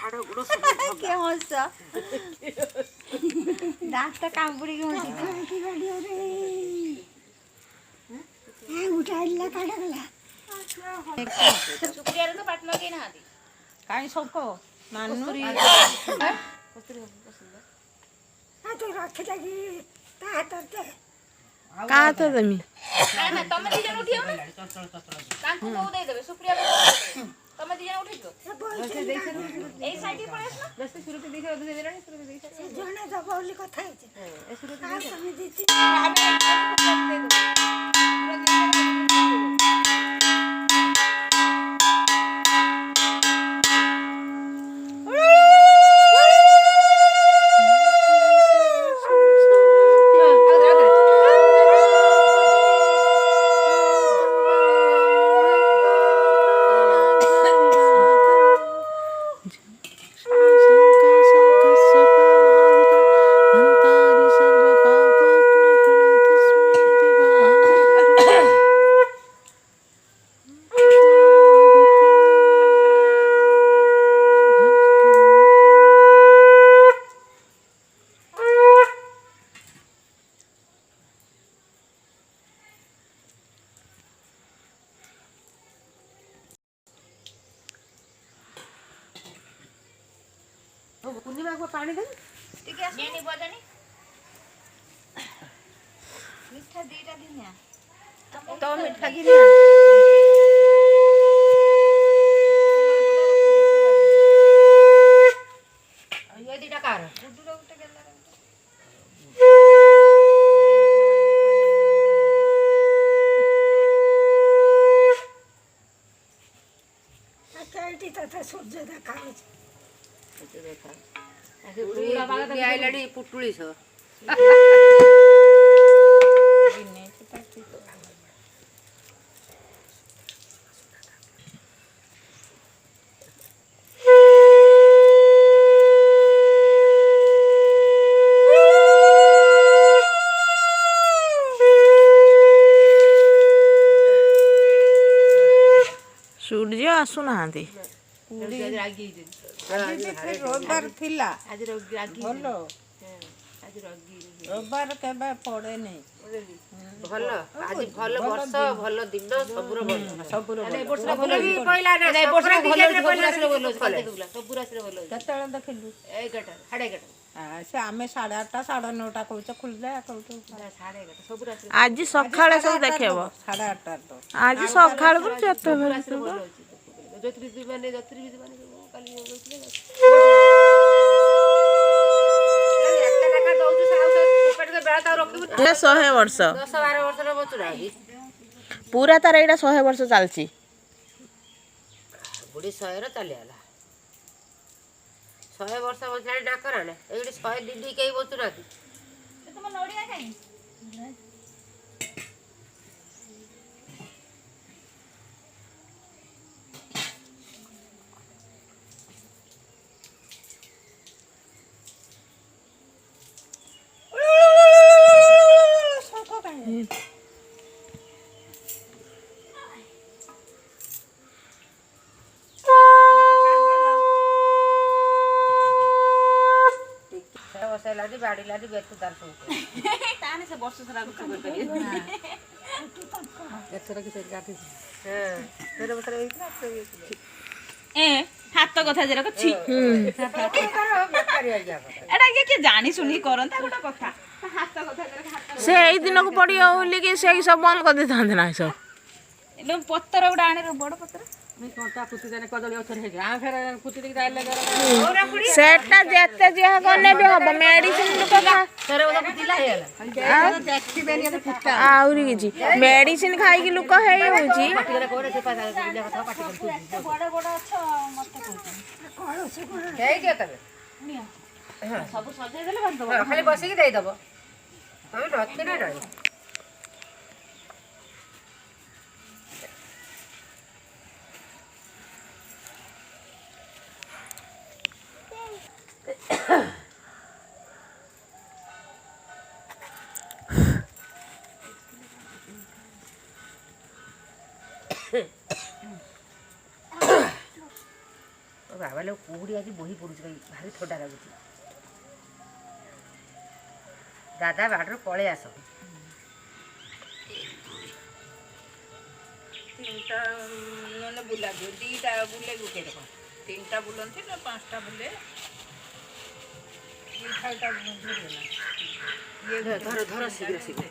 କିଏ ହସ ଦାନ୍ତ କାମୁଡ଼ିକି କାହିଁ ଶୋକ ମାନୁ କା ହାତ ଦେମି ତମେ ଦି ଜଣ ଉଠିବ ନା ତାଙ୍କୁ ବୋଉ ଦେଇଦେବେ ସୁପ୍ରିୟା ତମେ ଦି ଜଣ ଉଠିଯିବ ଏଇ ସାଇଡ୍ ପଳେଇ ଆସ ବେଶୀ ସୁରତି ଦେଇକି ଅଧ ଦେଇଦେଲାଣି ସୁରତି ଦେଇକି ସେ ଜଣେ ଦବ ବୋଲି କଥା ହେଇଛି ଏ ସୁରତି ଦେଇକି ପୂର୍ଣ୍ଣିମାକୁ ପାଣି ଦେବି ଟିକେ ଆସିନି ବଜାନି ମିଠା ଦିଟା ଦିନିଆ ତ ମିଠା ଗିରିଆ ଇଏ ଦିଟା କାର ଗୁଡୁର ଗୋଟେ ଗେଲାର ସୂର୍ଯ୍ୟ ଦେଖା ହଉଛି ଆଇଲାଣି ପୁଟୁଳି ସ ସୂର୍ଯ୍ୟ ଆସୁନାହାନ୍ତି ରବିବାର ଥିଲା ଭଲ ରବିବାର କେବେ ପଡେନି ଭଲ ଆଜି ଭଲ ବର୍ଷ ଭଲ ଦିନ ସବୁର ଭଲ କେତେବେଳେ ଦେଖିଲୁ ସେ ଆମେ 8:30 9:30 କହୁଛ ଖୋଲିଦେ କହୁଛୁ ଆଜି ସକାଳେ ସବୁ ଦେଖେଇବ 8:30 ଆଜି ସକାଳୁ ଯେତେବେଳେ ଏଇଟା 100 ବର୍ଷ 10-12 ବର୍ଷର ବଚୁରା ପୁରା ତାର ଏଇଟା 100 ବର୍ଷ ଚାଲିଛି ବୁଢୀ 100ର ଚାଲିଗଲା 100 ବର୍ଷ ବଞ୍ଚିଲାଣି ଡାକରା ନା ଏଇଠି 102 କେହି ବଚୁନାହାନ୍ତି ତମ ନଡ଼ିଆ କାଇଁ ବାଡ଼ିଲାଟି ବେତୁ ତାର ସବୁ ତାନେ ସେ ବର୍ଷ ସାରା କିଛି କରିପାରିବେ ଏଥର କି ସେଠି କାଟିଛି ହାତ କଥା ଯେରା ଅଛି ଏଟା କିଏ ଜାଣି ଶୁଣି କରନ୍ତା ଗୋଟେ କଥା ହାତ କଥା ସେ ଏଇ ଦିନକୁ ପଡ଼ିବ ବୋଲିକି ସେଇ ସବୁ ବନ୍ଦ କରିଦେଇଥାନ୍ତେ ନା ସବୁ ପତ୍ର ଗୋଟେ ଆଣି ବଡ଼ ପତ୍ର ସେଟା ଯେତେ ଯାହା କଲେ ବି ହବ ମେଡିସିନ ଲୋକ ଆହୁରି କିଛି ମେଡିସିନ ଖାଇକି ଲୋକ ହେଇଯାଉଛି ସବୁ ସଜେଇ ଦେଲେ ଖାଲି ବସିକି ଦେଇଦବ ନଥିଲେ ନାହିଁ ବାବା ଲୋ କୁହୁଡ଼ି ଆଜି ବହି ପଡ଼ୁଛି ଭାରି ଥଣ୍ଡା ଲାଗୁଛି। ଦାଦା ବାଟରୁ ପଳେଇ ଆସ। ତିନିଟା ନହେଲେ ବୁଲାଯିବ, ଦୁଇଟା ବୁଲେ ଗୋଟେ ରକମ, ତିନିଟା ବୁଲନ୍ତି ନା ପାଞ୍ଚଟା ବୁଲେ, ଦୁଇଟା ଧର ଶୀଘ୍ର ଶୀଘ୍ର।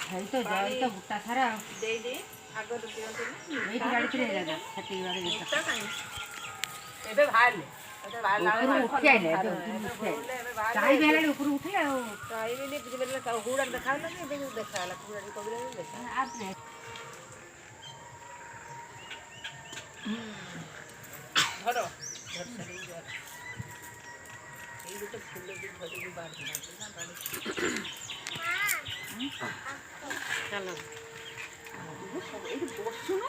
ହେଇ ତ ଯାଇ ତ ବୁଟା ସାରା ଦେଇ ଆଗରୁ ଦିଅନ୍ତି ନା ଏଇଠି ଗାଡ଼ିଥିଲେ ଦାଦା ସେତିକି ବାରେ ବୁଟା କାହିଁ ଏବେ ବାହାରିଲେ ଉଠି ଆଇଲେ ଟାଇମ୍ ହେଲାଣି ଉପରୁ ଉଠେ ଆଉ ପାଇବିନି ବୁଝିପାରିଲେ ହୁଡ଼ା ଦେଖାଗଲାନି ଏବେ ଦେଖାଗଲା କୁହୁଡ଼ା କବିଲା ଦେଖା ଧର ଏଇ ଗୋଟେ ଫୁଲ ବି ଧରିକି ବାଢ଼ି ନା ବାଢ଼ି ଚାଲ ଏଇଠି ବସୁନ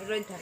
ରହିଥା